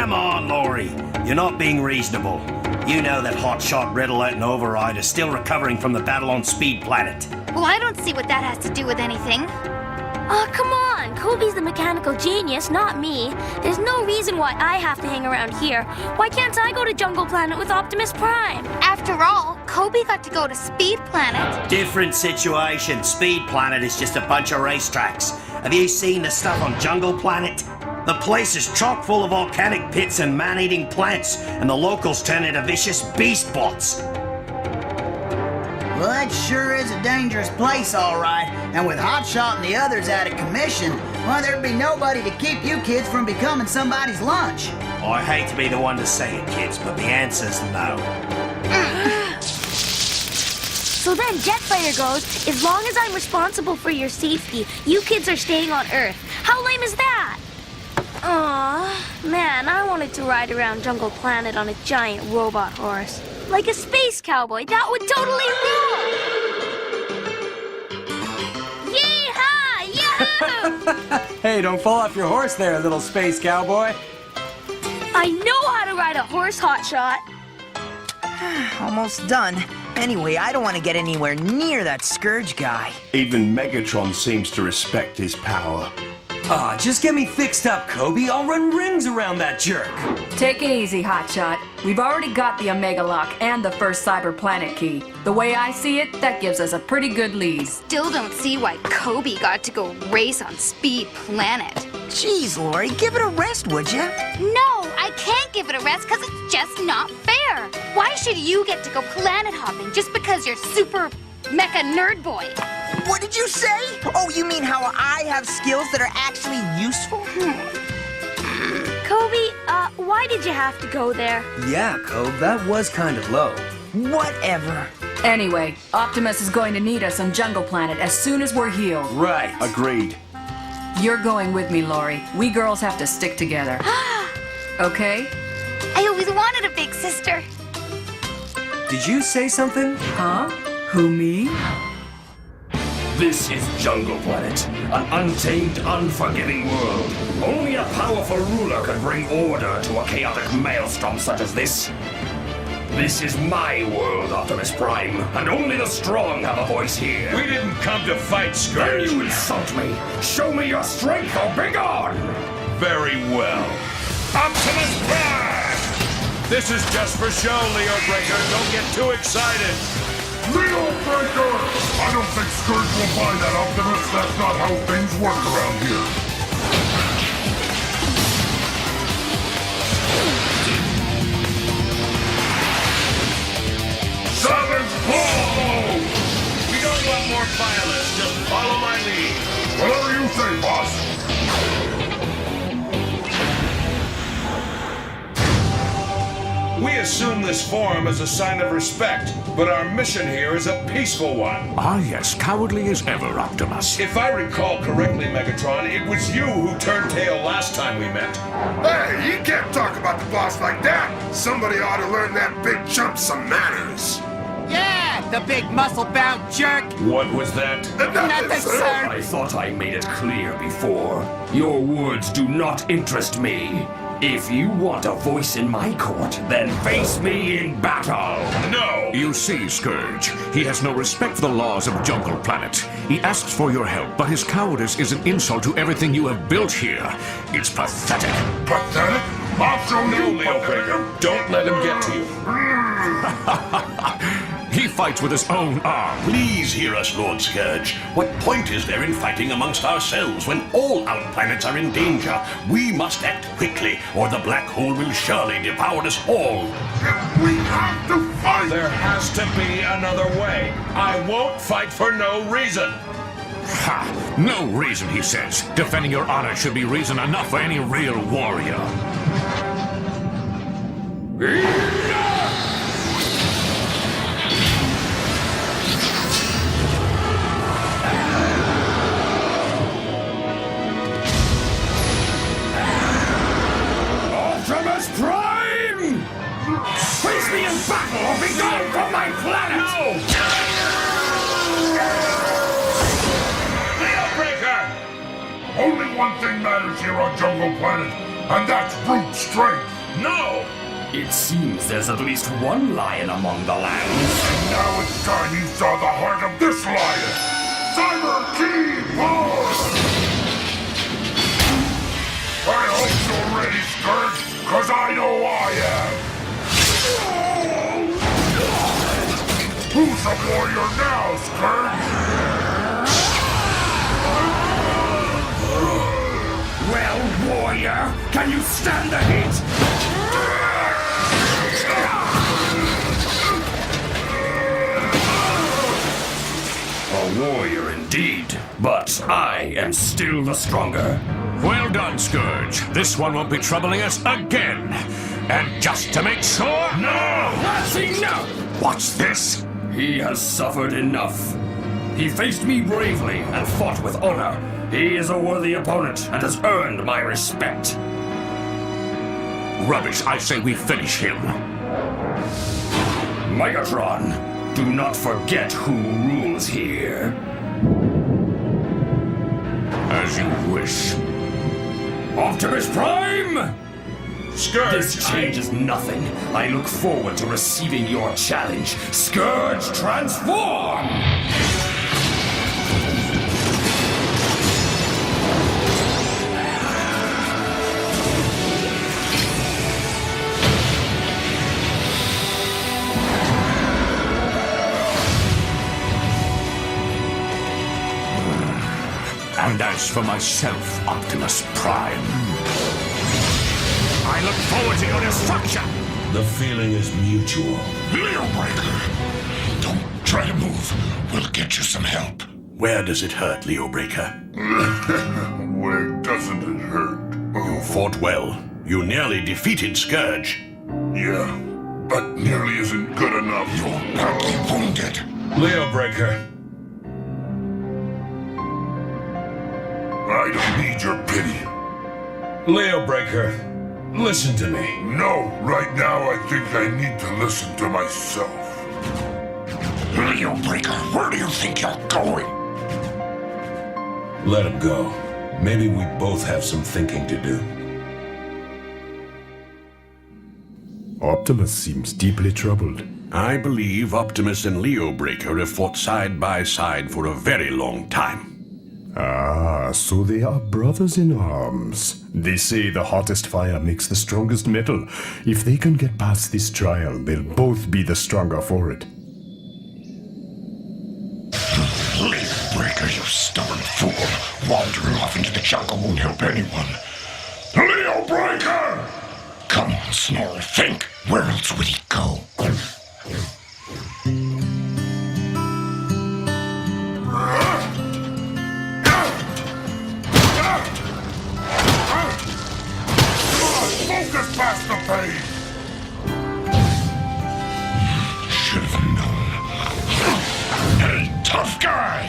Come on, Laurie. You're not being reasonable. You know that Hotshot, Riddleout, and Override are still recovering from the battle on Speed Planet. Well, I don't see what that has to do with anything. Oh, come on! Kobe's the mechanical genius, not me. There's no reason why I have to hang around here. Why can't I go to Jungle Planet with Optimus Prime? After all, Kobe got to go to Speed Planet. Different situation. Speed Planet is just a bunch of racetracks. Have you seen the stuff on Jungle Planet? The place is chock full of volcanic pits and man-eating plants, and the locals turn into vicious beast bots. Well, that sure is a dangerous place, all right. And with Hotshot and the others out of commission, well, there'd be nobody to keep you kids from becoming somebody's lunch. I hate to be the one to say it, kids, but the answer's no. So then Jetfire goes, as long as I'm responsible for your safety, you kids are staying on Earth. How lame is that? Aw, man, I wanted to ride around Jungle Planet on a giant robot horse. Like a space cowboy, that would totally rule! Yeehaw! Yahoo! Hey, don't fall off your horse there, little space cowboy. I know how to ride a horse, Hotshot. Almost done. Anyway, I don't want to get anywhere near that Scourge guy. Even Megatron seems to respect his power. Aw, just get me fixed up, Kobe. I'll run rings around that jerk. Take it easy, Hotshot. We've already got the Omega Lock and the first Cyber Planet key. The way I see it, that gives us a pretty good lead. Still don't see why Kobe got to go race on Speed Planet. Jeez, Lori, give it a rest, would you? No, I can't give it a rest because it's just not fair. Why should you get to go planet hopping just because you're super mecha nerd boy? What did you say? Oh, you mean how I have skills that are actually useful? Kobe, why did you have to go there? Yeah, Kobe, that was kind of low. Whatever. Anyway, Optimus is going to need us on Jungle Planet as soon as we're healed. Right. Agreed. You're going with me, Laurie. We girls have to stick together. Okay? I always wanted a big sister. Did you say something? Huh? Who, me? This is Jungle Planet, an untamed, unforgiving world. Only a powerful ruler can bring order to a chaotic maelstrom such as this. This is my world, Optimus Prime, and only the strong have a voice here. We didn't come to fight, Scourge. Then you insult me. Show me your strength or be gone. Very well. Optimus Prime! This is just for show, Leo Breaker. Don't get too excited. Leo Breaker! I don't think Scourge will buy that, Optimus. That's not how things work around here. Savage Blow! We don't want more violence. Just follow my lead. Whatever you say, boss. We assume this form as a sign of respect, but our mission here is a peaceful one. Ah, yes, cowardly as ever, Optimus. If I recall correctly, Megatron, it was you who turned tail last time we met. Hey, you can't talk about the boss like that. Somebody ought to learn that big chump some manners. Yeah, the big muscle-bound jerk. What was that? Nothing, sir. I thought I made it clear before. Your words do not interest me. If you want a voice in my court, then face me in battle. No! You see, Scourge, he has no respect for the laws of Jungle Planet. He asks for your help, but his cowardice is an insult to everything you have built here. It's pathetic. Pathetic? I'll show you, Leo Breaker. Don't let him get to you. He fights with his own arm. Please hear us, Lord Scourge. What point is there in fighting amongst ourselves when all outplanets are in danger? We must act quickly, or the black hole will surely devour us all. We have to fight! There has to be another way. I won't fight for no reason. Ha! No reason, he says. Defending your honor should be reason enough for any real warrior. Optimus Prime! Face me in battle or be gone from my planet! No! Leo Breaker! Only one thing matters here on Jungle Planet, and that's brute strength. No! It seems there's at least one lion among the lambs. And now it's time you saw the heart of this lion. Cyber Key Power! I hope you're ready, Scourge, cause I know I am. Who's a warrior now, Scourge? Well, warrior, can you stand the heat? A warrior indeed, but I am still the stronger. Well done, Scourge. This one won't be troubling us again. And just to make sure... No! That's enough! What's this? He has suffered enough. He faced me bravely and fought with honor. He is a worthy opponent and has earned my respect. Rubbish. I say we finish him. Megatron, do not forget who rules here. As you wish. Optimus Prime! Scourge, This changes nothing. I look forward to receiving your challenge. Scourge, transform! And as for myself, Optimus Prime, I look forward to your destruction! The feeling is mutual. Leo Breaker! Don't try to move. We'll get you some help. Where does it hurt, Leo Breaker? Where doesn't it hurt? You fought well. You nearly defeated Scourge. Yeah, but nearly isn't good enough. You're badly wounded. Leo Breaker. I don't need your pity. Leo Breaker, listen to me. No, right now I think I need to listen to myself. Leo Breaker, where do you think you're going? Let him go. Maybe we both have some thinking to do. Optimus seems deeply troubled. I believe Optimus and Leo Breaker have fought side by side for a very long time. Ah, so they are brothers in arms. They say the hottest fire makes the strongest metal. If they can get past this trial, they'll both be the stronger for it. Leo Breaker, you stubborn fool. Wandering off into the jungle won't help anyone. Leo Breaker! Come on, Snore, think. Where else would he go? Focus past the pain! Should have known. Hey, tough guy!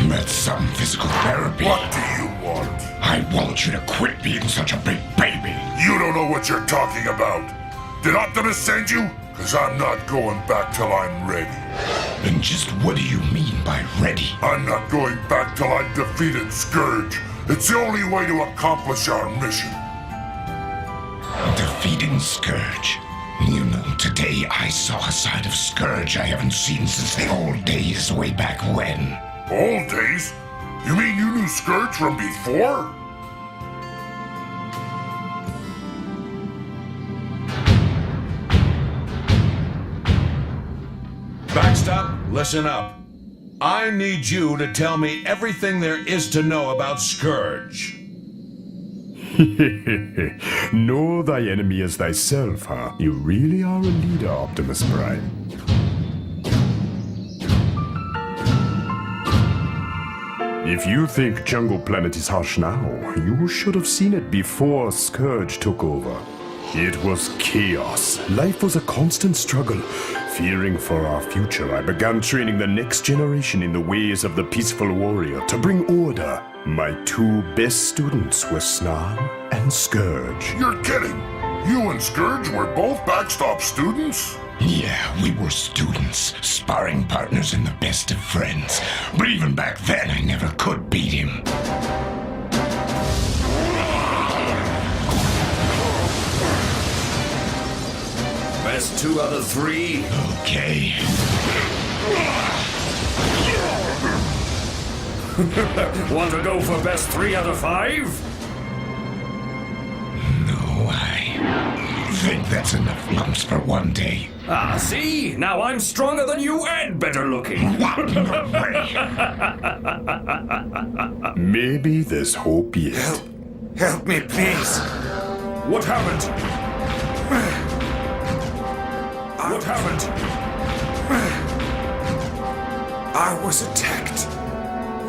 That's some physical therapy. What do you want? I want you to quit being such a big baby. You don't know what you're talking about. Did Optimus send you? Cause I'm not going back till I'm ready. Then just what do you mean by ready? I'm not going back till I've defeated Scourge. It's the only way to accomplish our mission. Defeating Scourge. You know, today I saw a side of Scourge I haven't seen since the old days way back when. Old days? You mean you knew Scourge from before? Backstop, listen up. I need you to tell me everything there is to know about Scourge. Know thy enemy as thyself, huh? You really are a leader, Optimus Prime. If you think Jungle Planet is harsh now, you should have seen it before Scourge took over. It was chaos. Life was a constant struggle. Fearing for our future, I began training the next generation in the ways of the peaceful warrior to bring order. My two best students were Snarl and Scourge. You're kidding! You and Scourge were both Backstop students? Yeah, we were students, sparring partners and the best of friends. But even back then, I never could beat him. Best 2 out of 3. Okay. Want to go for best 3 out of 5? No, I think that's enough lumps for one day. Ah, see? Now I'm stronger than you and better looking. Maybe there's hope yet. Help me, please. What happened? What happened? I was attacked.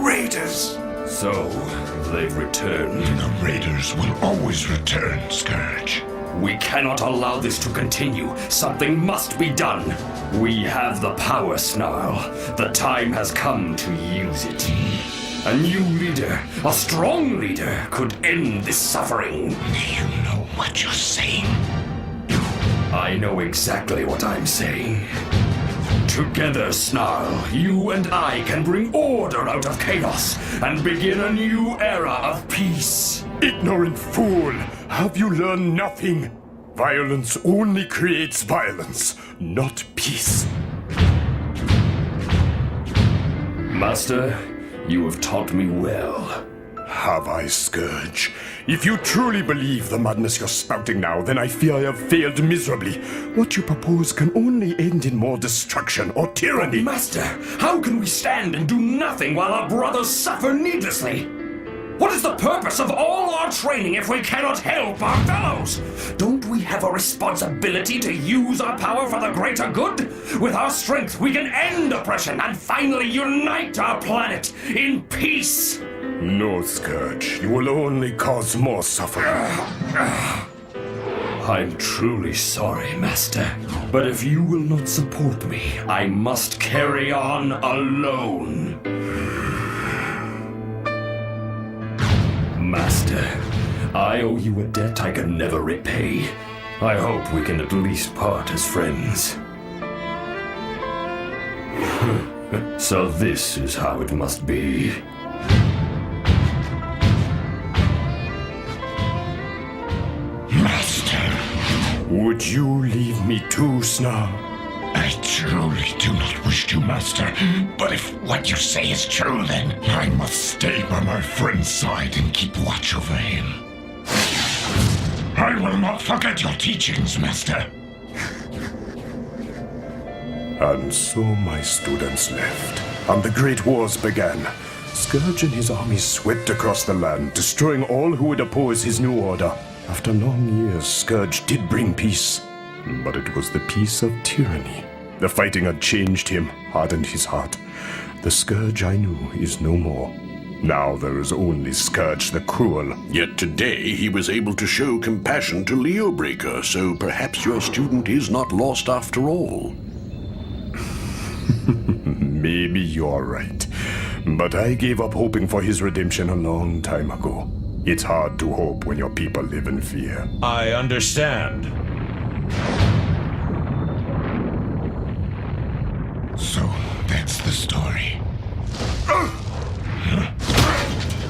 Raiders. So, they've returned. The raiders will always return, Scourge. We cannot allow this to continue. Something must be done. We have the power, Snarl. The time has come to use it. A new leader, a strong leader, could end this suffering. You know what you're saying? I know exactly what I'm saying. Together, Snarl, you and I can bring order out of chaos and begin a new era of peace. Ignorant fool! Have you learned nothing? Violence only creates violence, not peace. Master, you have taught me well. Have I, Scourge? If you truly believe the madness you're spouting now, then I fear I have failed miserably. What you propose can only end in more destruction or tyranny. Master, how can we stand and do nothing while our brothers suffer needlessly? What is the purpose of all our training if we cannot help our fellows? Don't we have a responsibility to use our power for the greater good? With our strength, we can end oppression and finally unite our planet in peace. No, Scourge. You will only cause more suffering. I'm truly sorry, Master. But if you will not support me, I must carry on alone. Master, I owe you a debt I can never repay. I hope we can at least part as friends. So this is how it must be. Would you leave me too, Snarl? I truly do not wish to, Master. But if what you say is true, then I must stay by my friend's side and keep watch over him. I will not forget your teachings, Master. And so my students left, and the Great Wars began. Scourge and his army swept across the land, destroying all who would oppose his new order. After long years, Scourge did bring peace, but it was the peace of tyranny. The fighting had changed him, hardened his heart. The Scourge I knew is no more. Now there is only Scourge the Cruel. Yet today he was able to show compassion to Leobreaker, so perhaps your student is not lost after all. Maybe you're right, but I gave up hoping for his redemption a long time ago. It's hard to hope when your people live in fear. I understand. So, that's the story.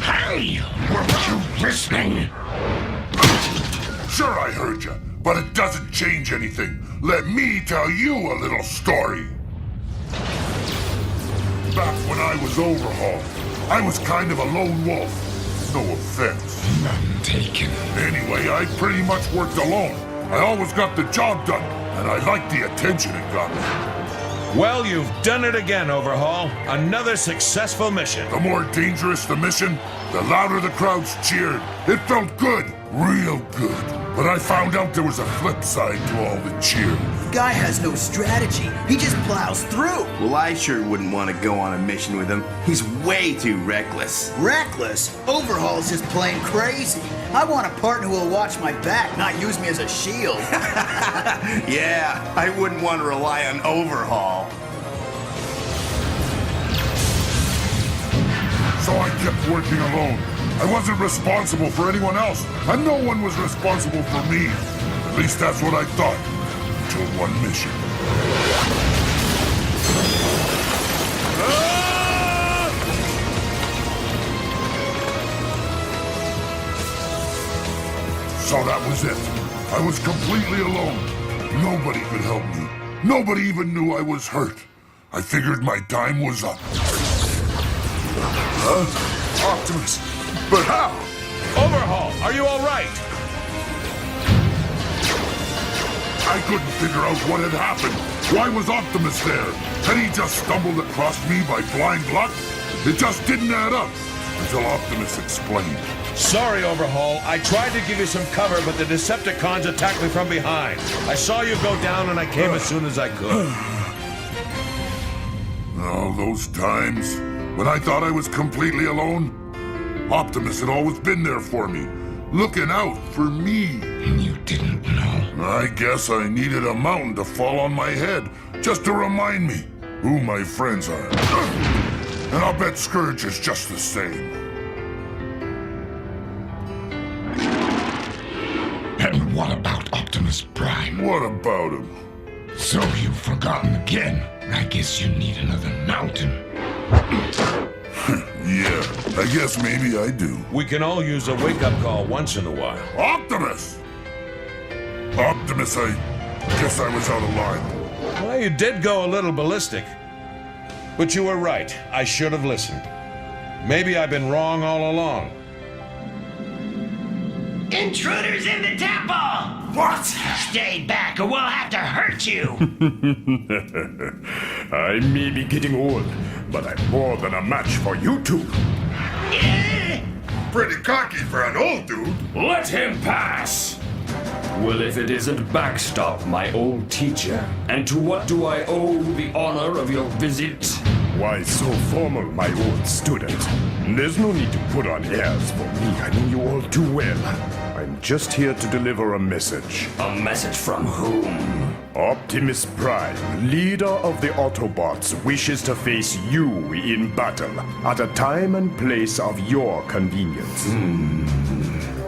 Hey! Weren't you listening? Sure, I heard you, but it doesn't change anything. Let me tell you a little story. Back when I was Overhaul, I was kind of a lone wolf. No offense. None taken. Anyway, I pretty much worked alone. I always got the job done, and I liked the attention it got me. Well, you've done it again, Overhaul. Another successful mission. The more dangerous the mission, the louder the crowds cheered. It felt good, real good. But I found out there was a flip side to all the cheer. Guy has no strategy. He just plows through. Well, I sure wouldn't want to go on a mission with him. He's way too reckless. Reckless? Overhaul's just plain crazy. I want a partner who will watch my back, not use me as a shield. Yeah, I wouldn't want to rely on Overhaul. So I kept working alone. I wasn't responsible for anyone else, and no one was responsible for me. At least that's what I thought. Until one mission. So that was it. I was completely alone. Nobody could help me. Nobody even knew I was hurt. I figured my time was up. Huh? Optimus? But how? Overhaul, are you all right? I couldn't figure out what had happened. Why was Optimus there? Had he just stumbled across me by blind luck? It just didn't add up until Optimus explained. Sorry, Overhaul. I tried to give you some cover, but the Decepticons attacked me from behind. I saw you go down, and I came as soon as I could. All those times when I thought I was completely alone, Optimus had always been there for me, looking out for me. You didn't know. I guess I needed a mountain to fall on my head just to remind me who my friends are. And I'll bet Scourge is just the same. And what about Optimus Prime? What about him? So you've forgotten again. I guess you need another mountain. Yeah, I guess maybe I do. We can all use a wake-up call once in a while. Optimus! Optimus, I guess I was out of line. Well, you did go a little ballistic. But you were right. I should have listened. Maybe I've been wrong all along. Intruders in the temple! What? Stay back or we'll have to hurt you! I may be getting old, but I'm more than a match for you two. Pretty cocky for an old dude. Let him pass! Well, if it isn't Backstop, my old teacher, and to what do I owe the honor of your visit? Why so formal, my old student? There's no need to put on airs for me. I know you all too well. I'm just here to deliver a message. A message from whom? Optimus Prime, leader of the Autobots, wishes to face you in battle at a time and place of your convenience.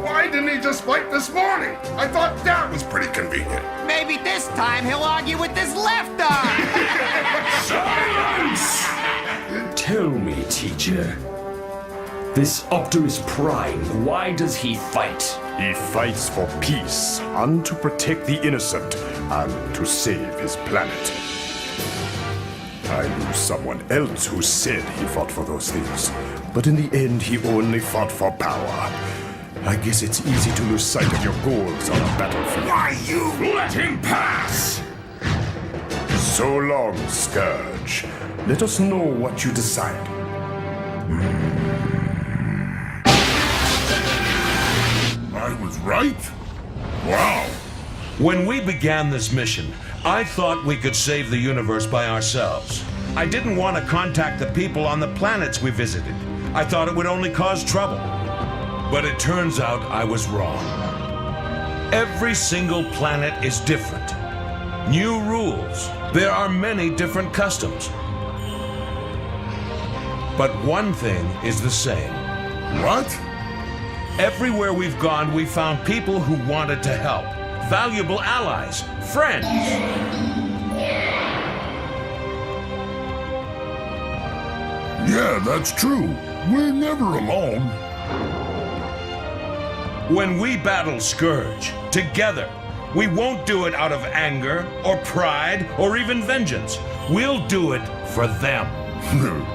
Why didn't he just fight this morning? I thought that was pretty convenient. Maybe this time he'll argue with his left arm. Silence! Tell me, teacher. This Optimus Prime, why does he fight? He fights for peace and to protect the innocent and to save his planet. I knew someone else who said he fought for those things, but in the end he only fought for power. I guess it's easy to lose sight of your goals on a battlefield. Why, you... Let him pass! So long, Scourge. Let us know what you decide. I was right? Wow. When we began this mission, I thought we could save the universe by ourselves. I didn't want to contact the people on the planets we visited. I thought it would only cause trouble. But it turns out I was wrong. Every single planet is different. New rules. There are many different customs. But one thing is the same. What? Everywhere we've gone, we found people who wanted to help. Valuable allies, friends. Yeah, that's true. We're never alone. When we battle Scourge, together, we won't do it out of anger, or pride, or even vengeance. We'll do it for them.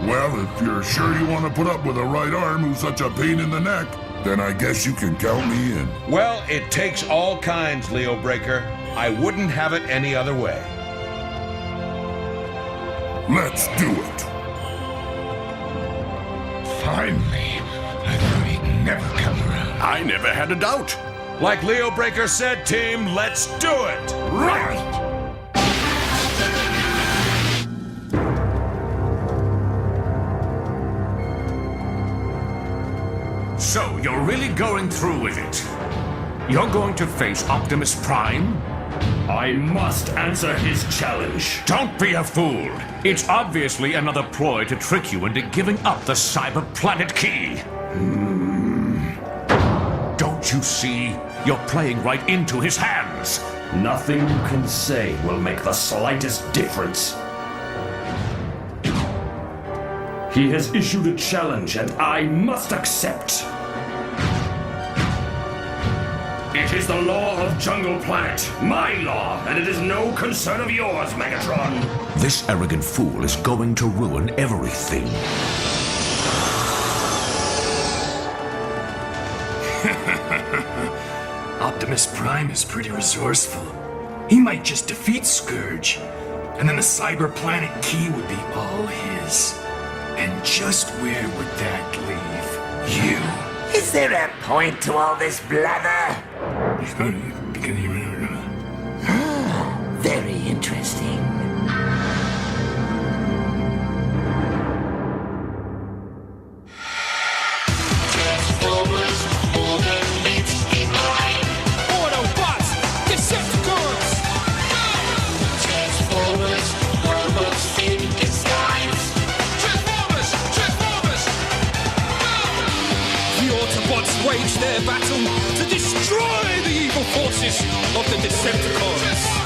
Well, if you're sure you want to put up with a right arm who's such a pain in the neck, then I guess you can count me in. Well, it takes all kinds, Leo Breaker. I wouldn't have it any other way. Let's do it. Finally. I thought he'd never come around. I never had a doubt. Like Leo Breaker said, team, let's do it! Right! So, you're really going through with it? You're going to face Optimus Prime? I must answer his challenge. Don't be a fool. It's obviously another ploy to trick you into giving up the Cyber Planet Key. Don't you see? You're playing right into his hands. Nothing you can say will make the slightest difference. He has issued a challenge, and I must accept. It It is the law of Jungle Planet. My law, and it is no concern of yours, Megatron. This arrogant fool is going to ruin everything. Optimus Prime is pretty resourceful. He might just defeat Scourge, and then the Cyber Planet key would be all his. And just where would that leave you? Is there a point to all this blather? Very interesting. Wage their battle to destroy the evil forces of the Decepticons.